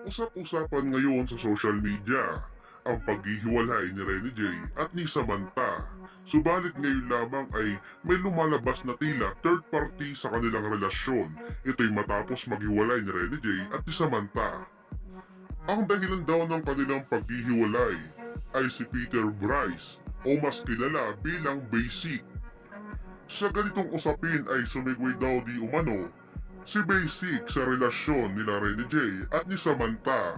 Usap-usapan ngayon sa social media ang paghihiwalay ni Rene J at ni Samantha. Subalit ngayon lamang ay may lumalabas na tila third party sa kanilang relasyon. Ito'y matapos maghiwalay ni Rene J at ni Samantha. Ang dahilan daw ng kanilang paghihiwalay ay si Peter Bryce o mas kilala bilang Basic. Sa ganitong usapin ay sumigway daw di umano si Basic sa relasyon nila Rene J at ni Samantha.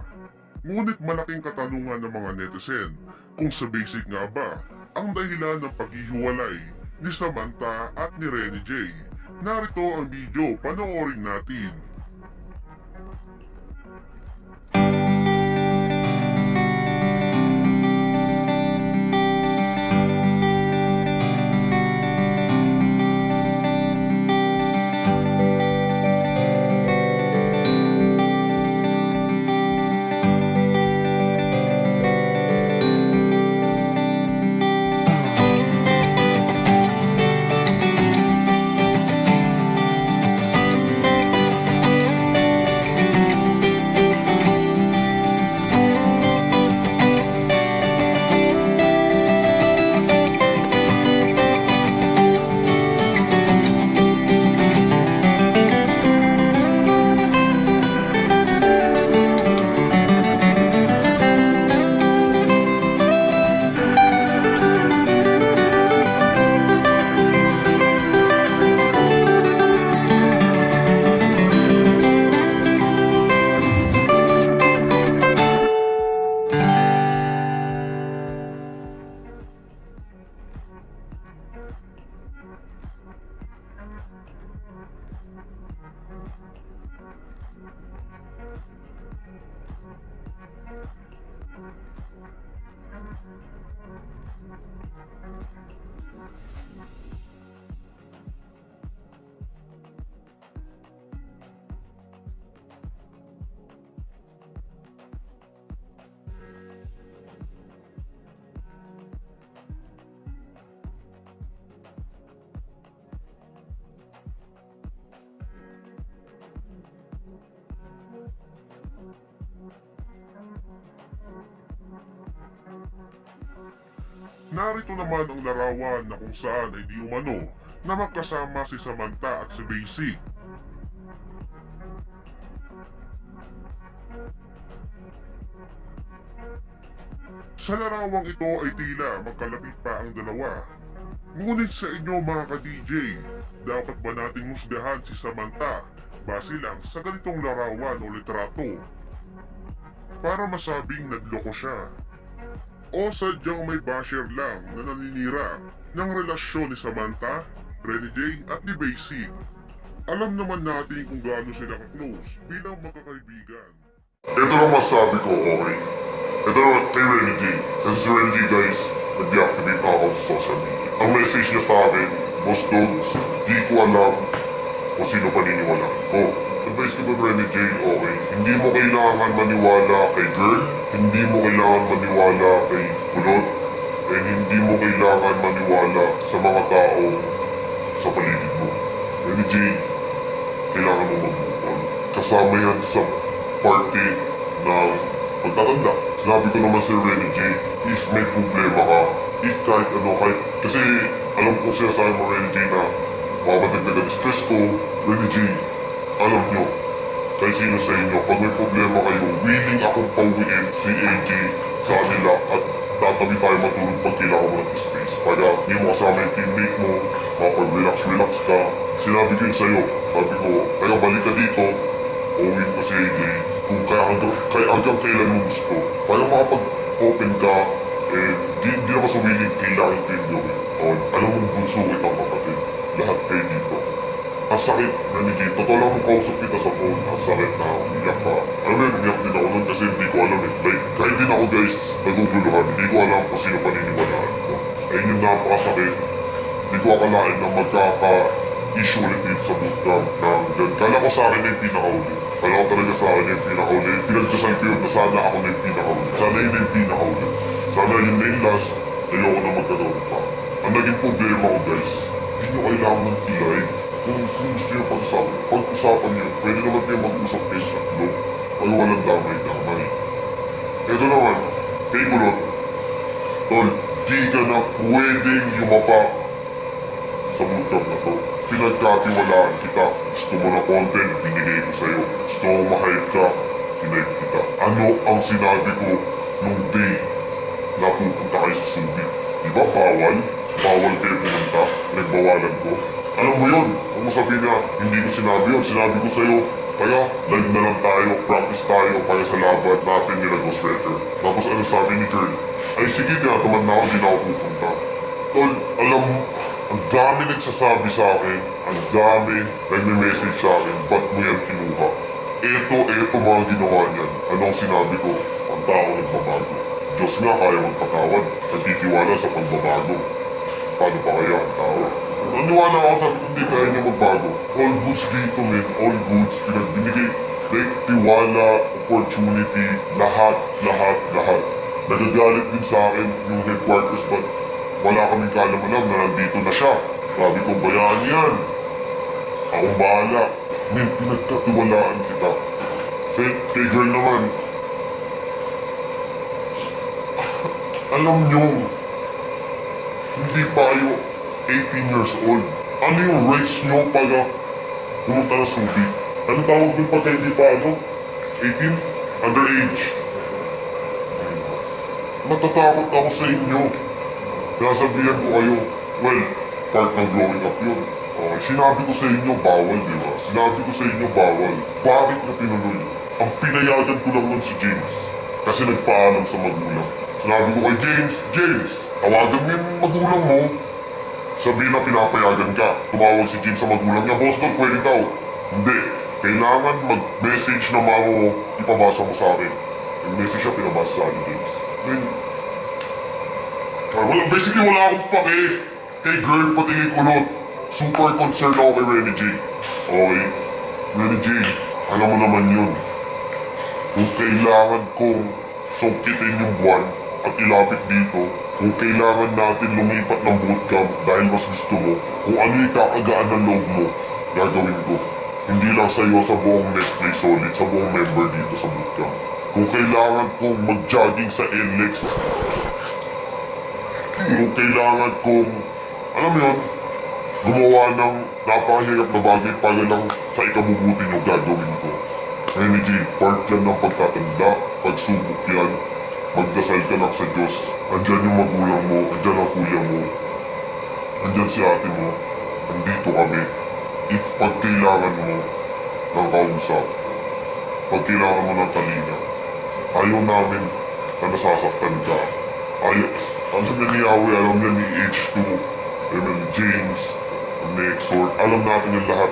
Ngunit malaking katanungan ng mga netizen kung sa Basic nga ba ang dahilan ng paghihiwalay ni Samantha at ni Rene J. Narito ang video, panoorin natin. Narito naman ang larawan na kung saan ay di umano na magkasama si Samantha at si Basic. Sa larawang ito ay tila magkalapit pa ang dalawa. Ngunit sa inyo mga ka-DJ, dapat ba nating musgahan si Samantha base lang sa ganitong larawan o litrato para masabing nagloko siya? O sadyang may basher lang na naninira ng relasyon ni Samantha, Rene J at ni Basic? Alam naman natin kung gaano sila ka-close bilang magkakaibigan. Ito lang masabi ko, okay? Ito lang kay Rene J. Kasi si Rene J, guys, nag-deactivate na ako sa social media. Ang message niya sa akin, Boss Dogs, di ko alam kung sino paniniwalaan ko. Advice ko doon, Rene J, okay? Hindi mo kailangan maniwala kay girl, hindi mo kailangan maniwala kay kulot, and hindi mo kailangan maniwala sa mga tao sa paligid mo. Rene J, kailangan mo mag-move on. Kasama yan sa party ng pagtatanda. Sinabi ko naman si Rene J, if may problema ka, if kahit ano, kasi alam ko siya sa mo, Rene J, na mamadagdagan stress ko. Rene J, alam nyo, kahit sino sa inyo, pag may problema kayo, willing akong pauwiin si AJ sa kanila at tatabi tayo matulog pag kailangan mo ng space. Kaya hindi mo kasama yung teammate mo, makapag-relax ka. Sinabi ko yun sa'yo, sabi ko, kaya balik ka dito, pauwiin ko si AJ. Kung hanggang kailan mo gusto, kaya makapag-open ka, di naman sa willing kailangan ko yung gawin. Alam mong bunso kitang kapatid, lahat kayo dito. Ang sakit, Rene J, totoo lang nung kausap kita sa phone, ang sakit na umiyak ka. Alam mo yun, umiyak din ako nun kasi hindi ko alam eh. Like, kahit din ako guys, naguguluhan, hindi ko alam kung sino paniniwalaan ko. Ayun yung napakasakit, hindi ko akalain na magkaka-issue ulit dito sa bootcamp na dyan. Kala ko sa akin na yung pinakauli. Kala ko talaga sa akin na yung pinakauli. Pinagdasal ko yun na sana ako na yung pinakauli. Sana yun na yung pinakauli. Sana yun na yung last, ayoko na magkagawa pa. Ang naging problema ko guys, hindi nyo kailangan i-live. Kung gusto nyo pag-usapan nyo, pwede naman kayo mag-usap kayo tatlo. ay walang damay-damay. Ito naman, kay Kulot, tol, di ka na pwedeng yumapa sa bootcamp na to. Pinagkatiwalaan kita. Gusto mo na content, binigay ko sa'yo. Gusto mo ma-hype ka, hinipe kita. Ano ang sinabi ko nung day na pupunta kayo sa Subi? Diba bawal? Bawal kayo pumunta. Nagbawalan ko. Alam mo yun, huwag mo sabihin na hindi ko sinabi yun. Sinabi ko sa'yo, kaya live na lang tayo, practice tayo para sa laban natin nila Ghost Rider. Tapos ano sabi ni Kern? Ay sige, tinatamad na ako, di na ako pupunta. Tol, alam mo, ang dami nagsasabi sa akin, ang dami nagme-message sa akin, ba't mo yan kinuha? Eto mga ginawa niyan. Ano ang sinabi ko? Ang tao nagbabago. Diyos nga kaya magpatawad, nagtitiwala sa pagbabago. Paano pa kaya ang tao? Naniwala ako, sabi ko hindi kaya niya magbago. All goods dito men, all goods, pinagbinigay. Like, tiwala, opportunity, lahat. Nagagalit din sa akin yung headquarters but wala kaming kaalam-alam na nandito na siya. Sabi ko, bayaan yan. Akong bahala. Men, pinagkatiwalaan kita. Kay girl naman, alam nyo, hindi pa kayo 18 years old. Ano yung race nyo para pumunta na Subi? Ano tawag din pagka hindi pa 18? Underage. Matatakot ako sa inyo. Nasabihan ko kayo, well, part ng growing up yun. Sinabi ko sa inyo, bawal, di ba? Sinabi ko sa inyo, bawal. Bakit na tinuloy? Ang pinayagan ko lang nun si James. Kasi nagpaalam sa magulang. Sinabi ko kay James, tawagan mo yung magulang mo. Sabihin na pinapayagan ka. Tumawag si James sa magulang niya, Boston, pwede daw. Hindi. Kailangan mag-message na mama mo, ipabasa mo sa akin. Yung message siya, pinabasa sa akin, James. Basically, wala akong pake. Kay girl, pati kay Kulot. Super concerned ako kay Renny J. Okay? Renny J, alam mo naman yun. Kung kailangan kong sungkitin yung buwan at ilapit dito, kung kailangan natin lumipat ng bootcamp dahil mas gusto mo, kung ano yung kakagaan ng loob mo, gagawin ko. Hindi lang sa'yo, sa buong Nestle Solid, sa buong member dito sa bootcamp. Kung kailangan kong mag-jogging sa NLEX, kung kailangan kong, alam mo yun, gumawa ng napakahirap na bagay para lang sa ikabubuti nyo, gagawin ko. Energy, part yan ng pagtatanda, pagsubok yan, magdasal ka lang sa Diyos. Andyan yung magulang mo, andyan ang kuya mo, andyan si ate mo, andito kami. If pag kailangan mo ng kausap, pag kailangan mo ng talina, ayaw namin na nasasaktan ka. Alam niya ni Yahweh, alam niya ni H2, alam niya ni James, Nexor, alam natin yung lahat.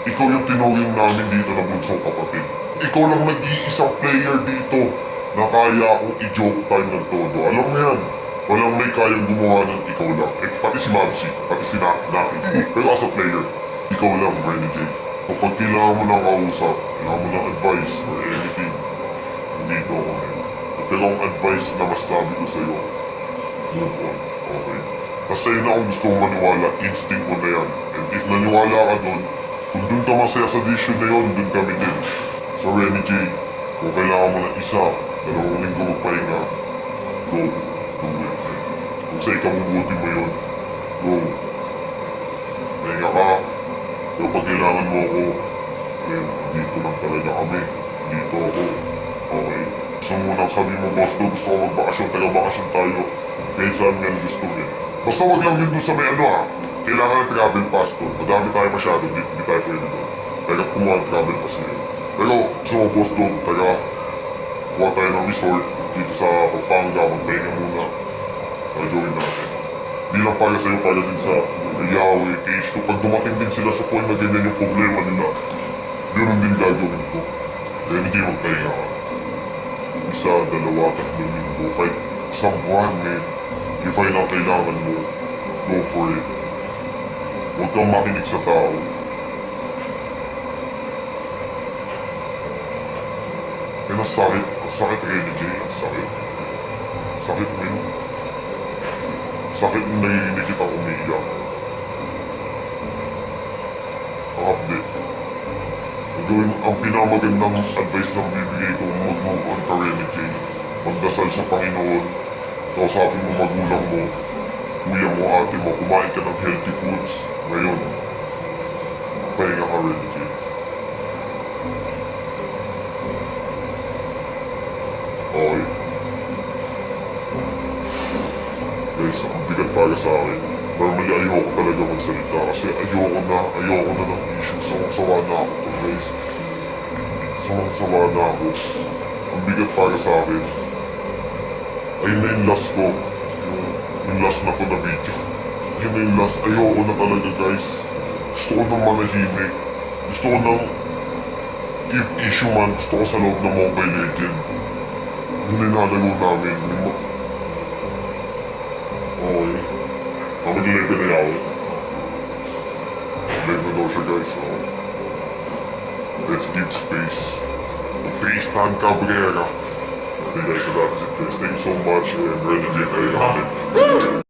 Ikaw yung tinuring namin dito na bunsong kapatid. Ikaw lang nag-iisang player dito na kaya akong i-joke time ng todo. Alam mo yan, walang may kayang gumawa ng ikaw lang. Pati si Mabsi, pati si Naki. Pero as a player, ikaw lang, Renny J. Kapag kailangan mo ng kausap, kailangan mo ng advice or anything, hindi ko ako ngayon. Pero ang advice na masabi ko sa'yo, move on, okay? Kasi na kung gusto mong maniwala, instinct mo na yan. And if naniwala ka dun, kung dun ka masaya sa vision na yun, dun kami din. Sa Renny J, kung kailangan mo ng isa, 2 linggo magpahinga, go, do it. Kung sa ikabubuti mo yun, go. Pahinga ka, pero pag kailangan mo ako, then dito lang talaga kami. Dito ako, okay? Gusto mo lang sabi mo, boss, gusto ko magbakasyon, taga-bakasyon tayo. Kahit saan yan gusto mo eh. Basta wag lang yun dun sa may kailangan ng travel pass doon. Madami tayo masyado, hindi tayo pwede doon. Kaya kumuha ng travel pass na yun. Pero gusto mo boss doon, kuha tayo ng resort dito sa Pampanga, magpahinga muna. Join natin. Hindi lang para sa'yo, para din sa Yahweh, Cage. Pag dumating din sila sa point na ganyan yung problema nila, ganoon din gagawin ko. Kaya hindi magpahinga ka. 1, 2, 3 linggo, kahit isang buwan if ay lang kailangan mo, go for it. Huwag kang makinig sa tao. Yan ang sakit Renny J, ang sakit. Sakit mo yun. Sakit nung narinig kitang umiiyak. Ang update. Kung gawin ang pinamagandang advice na bibigay ko, mag-move on ka Renny J. Magdasal sa Panginoon. Kausapin mo magulang mo, kuya mo, ate mo, kumain ka ng healthy foods. Ngayon, pahinga ka Renny J. Okay. Guys, ang bigat para sa akin. Normally, ayoko talaga magsalita kasi ayoko na ng issue. Sawang-sawa na ako to, guys. Sawang-sawa na ako. Ang bigat para sa akin. Ayun na yung last ko. Yung last na ko na video. Ayun na yung last. Ayoko na talaga, guys. Gusto ko nang manahimik. Gusto ko nang if issue man, gusto ko sa loob ng Mobile Legend. Yung nilalaro namin. Okay. Mag-level na yaw. Level na daw siya guys. So, let's give space. Tristan Cabrera. Okay guys, so that's it guys. Thank you so much and Renny J.